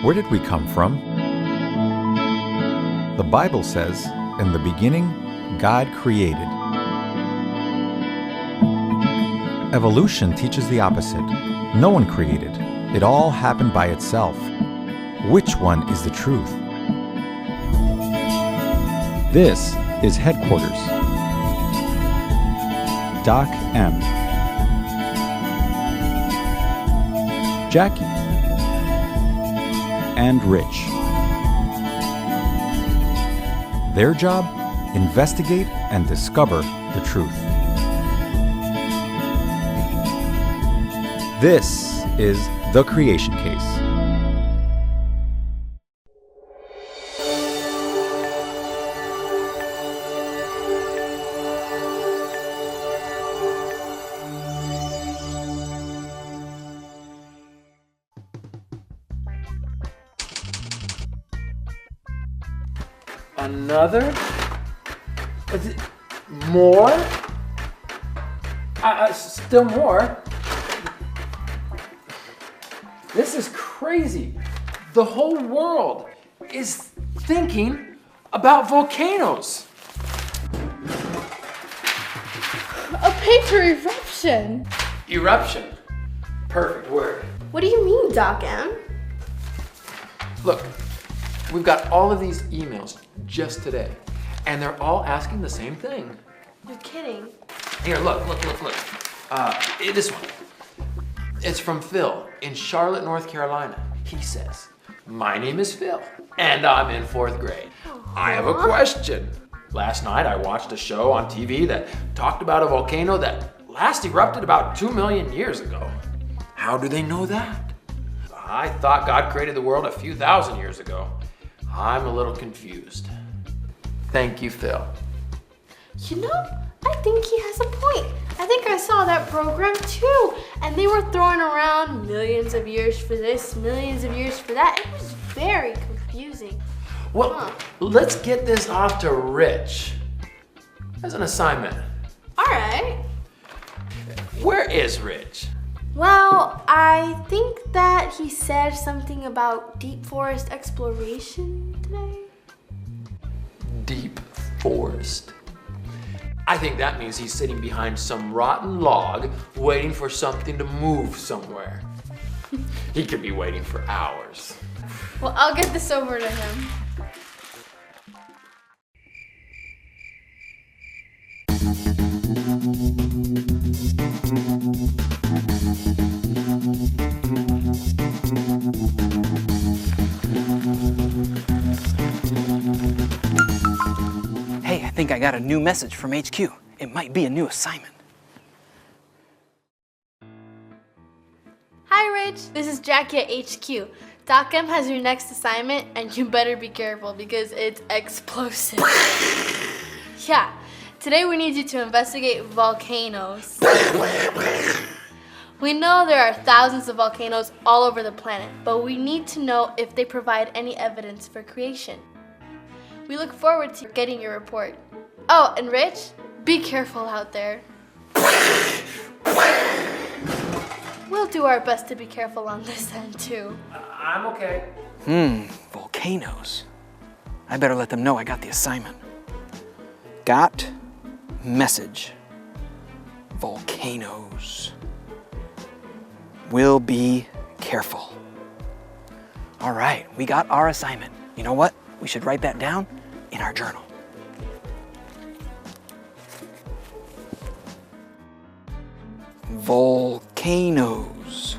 Where did we come from? The Bible says, in the beginning, God created. Evolution teaches the opposite. No one created. It all happened by itself. Which one is the truth? This is Headquarters. Doc M. Jackie. And Rich. Their job? Investigate and discover the truth. This is The Creation Case. Another? Is it more? Still more? This is crazy. The whole world is thinking about volcanoes. A paper eruption. Eruption. Perfect word. What do you mean, Doc M? Look, we've got all of these emails just today, and they're all asking the same thing. You're kidding. Here, look. This one. It's from Phil in Charlotte, North Carolina. He says, "My name is Phil, and I'm in 4th grade. I have a question. Last night I watched a show on TV that talked about a volcano that last erupted about 2 million years ago. How do they know that? I thought God created the world a few thousand years ago. I'm a little confused. Thank you, Phil." You know, I think he has a point. I think I saw that program too, and they were throwing around millions of years for this, millions of years for that. It was very confusing. Well, let's get this off to Rich as an assignment. All right. Where is Rich? Well, I think that he said something about deep forest exploration today. Deep forest. I think that means he's sitting behind some rotten log waiting for something to move somewhere. He could be waiting for hours. Well, I'll get this over to him. Hey, I think I got a new message from HQ. It might be a new assignment. Hi, Rich. This is Jackie at HQ. Doc M has your next assignment, and you better be careful because it's explosive. Yeah, today we need you to investigate volcanoes. We know there are thousands of volcanoes all over the planet, but we need to know if they provide any evidence for creation. We look forward to getting your report. Oh, and Rich, be careful out there. We'll do our best to be careful on this end too. I'm okay. Volcanoes. I better let them know I got the assignment. Got message. Volcanoes. Will be careful. All right, we got our assignment. You know what? We should write that down in our journal. Volcanoes.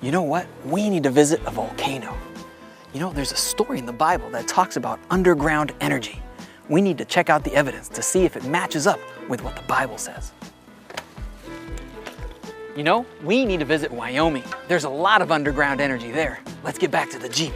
You know what? We need to visit a volcano. You know, there's a story in the Bible that talks about underground energy. We need to check out the evidence to see if it matches up with what the Bible says. You know, we need to visit Wyoming. There's a lot of underground energy there. Let's get back to the Jeep.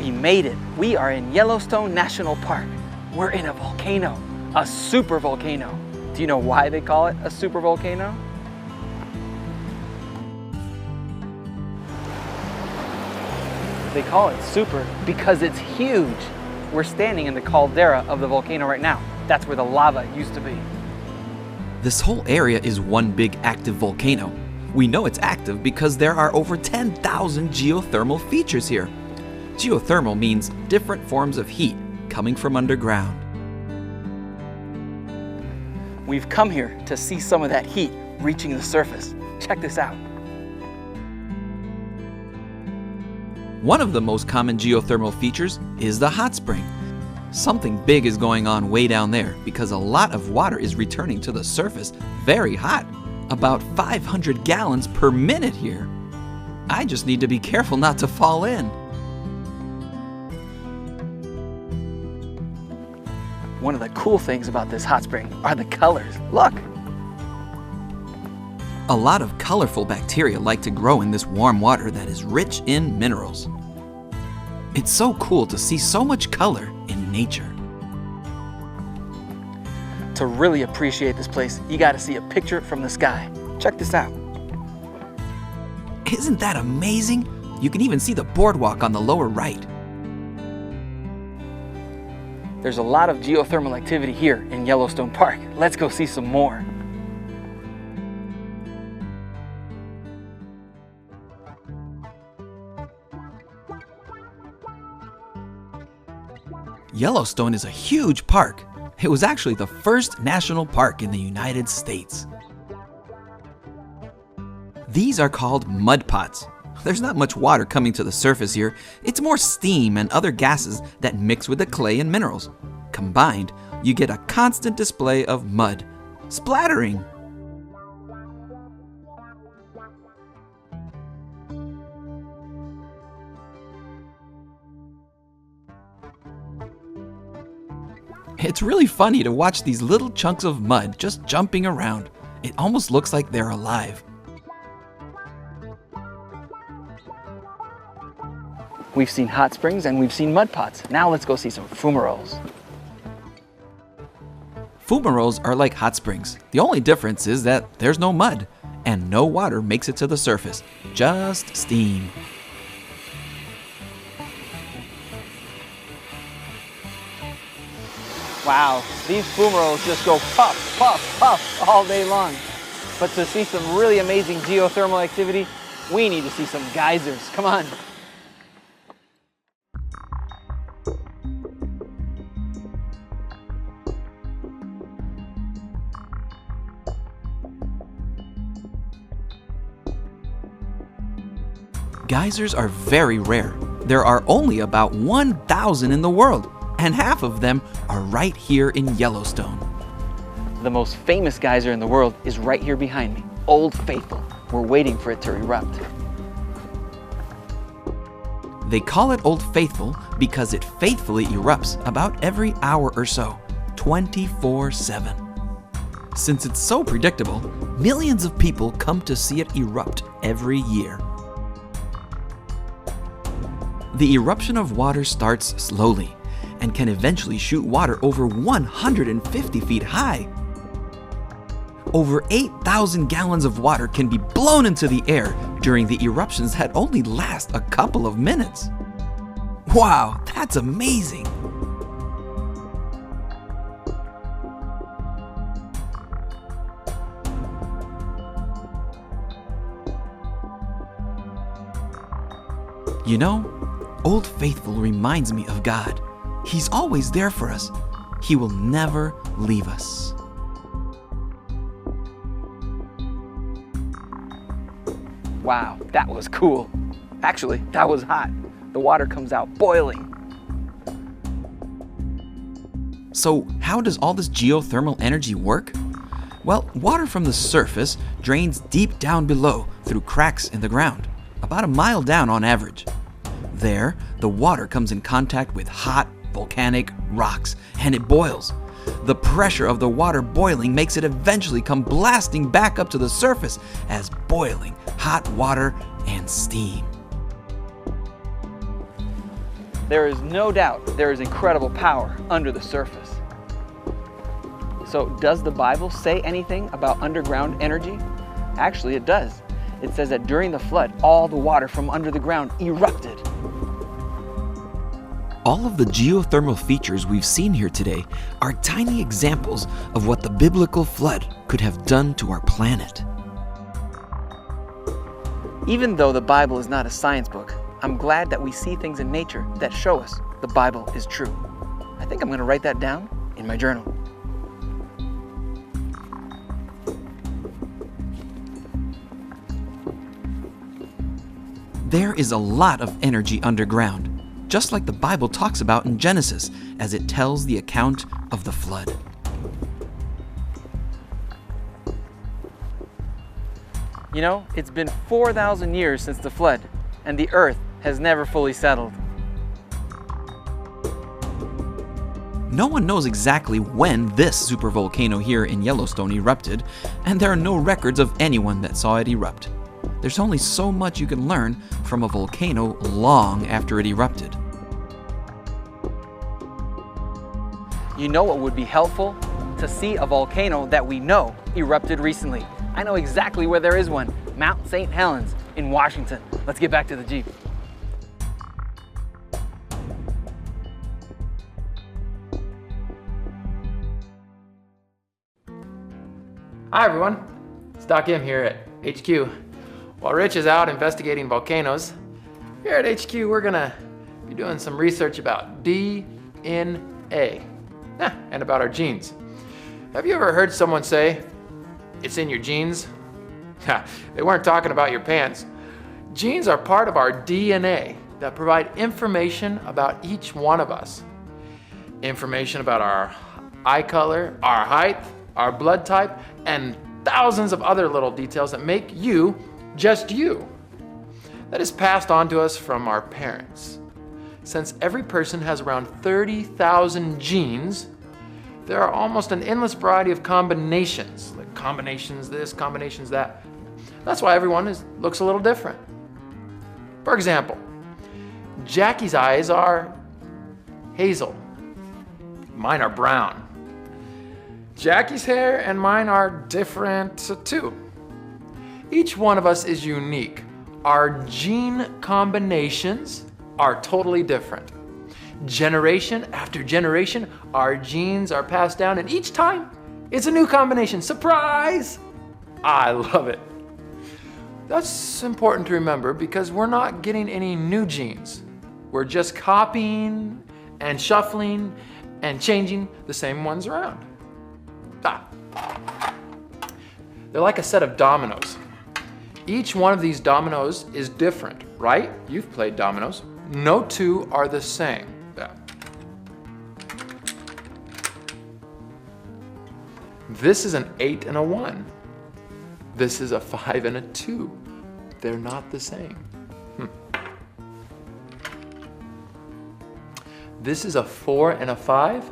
We made it. We are in Yellowstone National Park. We're in a volcano, a supervolcano. Do you know why they call it a supervolcano? They call it super because it's huge. We're standing in the caldera of the volcano right now. That's where the lava used to be. This whole area is one big active volcano. We know it's active because there are over 10,000 geothermal features here. Geothermal means different forms of heat coming from underground. We've come here to see some of that heat reaching the surface. Check this out. One of the most common geothermal features is the hot spring. Something big is going on way down there because a lot of water is returning to the surface very hot, about 500 gallons per minute here. I just need to be careful not to fall in. One of the cool things about this hot spring are the colors. Look! A lot of colorful bacteria like to grow in this warm water that is rich in minerals. It's so cool to see so much color in nature. To really appreciate this place, you gotta see a picture from the sky. Check this out. Isn't that amazing? You can even see the boardwalk on the lower right. There's a lot of geothermal activity here in Yellowstone Park. Let's go see some more. Yellowstone is a huge park. It was actually the first national park in the United States. These are called mud pots. There's not much water coming to the surface here. It's more steam and other gases that mix with the clay and minerals. Combined, you get a constant display of mud, splattering. It's really funny to watch these little chunks of mud just jumping around. It almost looks like they're alive. We've seen hot springs and we've seen mud pots. Now let's go see some fumaroles. Fumaroles are like hot springs. The only difference is that there's no mud and no water makes it to the surface, just steam. Wow, these fumaroles just go puff, puff, puff all day long. But to see some really amazing geothermal activity, we need to see some geysers. Come on. Geysers are very rare. There are only about 1,000 in the world, and half of them are right here in Yellowstone. The most famous geyser in the world is right here behind me, Old Faithful. We're waiting for it to erupt. They call it Old Faithful because it faithfully erupts about every hour or so, 24/7. Since it's so predictable, millions of people come to see it erupt every year. The eruption of water starts slowly and can eventually shoot water over 150 feet high. Over 8,000 gallons of water can be blown into the air during the eruptions that only last a couple of minutes. Wow, that's amazing! You know, Old Faithful reminds me of God. He's always there for us. He will never leave us. Wow, that was cool. Actually, that was hot. The water comes out boiling. So how does all this geothermal energy work? Well, water from the surface drains deep down below through cracks in the ground, about a mile down on average. There, the water comes in contact with hot volcanic rocks and it boils. The pressure of the water boiling makes it eventually come blasting back up to the surface as boiling hot water and steam. There is no doubt there is incredible power under the surface. So does the Bible say anything about underground energy? Actually, it does. It says that during the flood, all the water from under the ground erupted. All of the geothermal features we've seen here today are tiny examples of what the biblical flood could have done to our planet. Even though the Bible is not a science book, I'm glad that we see things in nature that show us the Bible is true. I think I'm going to write that down in my journal. There is a lot of energy underground, just like the Bible talks about in Genesis as it tells the account of the flood. You know, it's been 4,000 years since the flood, and the earth has never fully settled. No one knows exactly when this supervolcano here in Yellowstone erupted, and there are no records of anyone that saw it erupt. There's only so much you can learn from a volcano long after it erupted. You know what would be helpful? To see a volcano that we know erupted recently. I know exactly where there is one, Mount St. Helens in Washington. Let's get back to the Jeep. Hi everyone, it's Doc M here at HQ. While Rich is out investigating volcanoes, here at HQ we're gonna be doing some research about DNA and about our genes. Have you ever heard someone say, it's in your genes? They weren't talking about your pants. Genes are part of our DNA that provide information about each one of us. Information about our eye color, our height, our blood type, and thousands of other little details that make you just you. That is passed on to us from our parents. Since every person has around 30,000 genes, there are almost an endless variety of combinations, like combinations this, combinations that. That's why everyone looks a little different. For example, Jackie's eyes are hazel. Mine are brown. Jackie's hair and mine are different too. Each one of us is unique. Our gene combinations are totally different. Generation after generation, our genes are passed down, and each time it's a new combination. Surprise! I love it. That's important to remember because we're not getting any new genes. We're just copying and shuffling and changing the same ones around. They're like a set of dominoes. Each one of these dominoes is different, right? You've played dominoes. No two are the same. This is an 8 and a 1. This is a 5 and a 2. They're not the same. This is a 4 and a 5,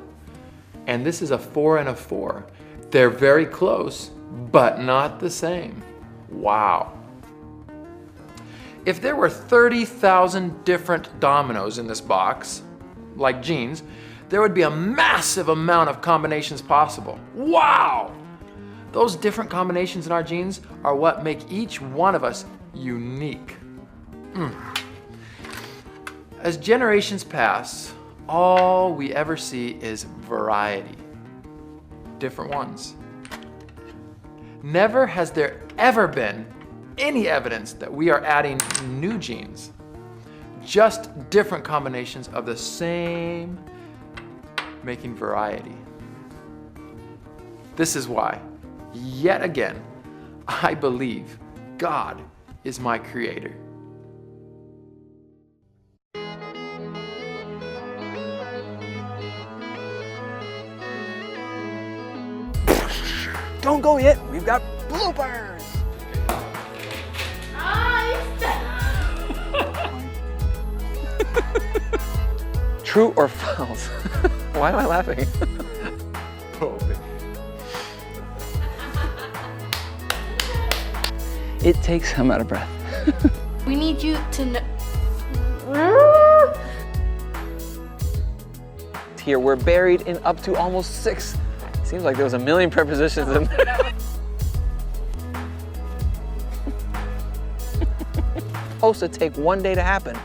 and this is a 4 and a 4. They're very close, but not the same. Wow. If there were 30,000 different dominoes in this box, like genes, there would be a massive amount of combinations possible. Wow! Those different combinations in our genes are what make each one of us unique. As generations pass, all we ever see is variety. Different ones. Never has there ever been any evidence that we are adding new genes. Just different combinations of the same, making variety. This is why, yet again, I believe God is my creator. Don't go yet, we've got bloopers! True or false? Why am I laughing? It takes him out of breath. We need you to know. here. We're buried in up to almost 6. Seems like there was a million prepositions in there. Supposed to take 1 day to happen.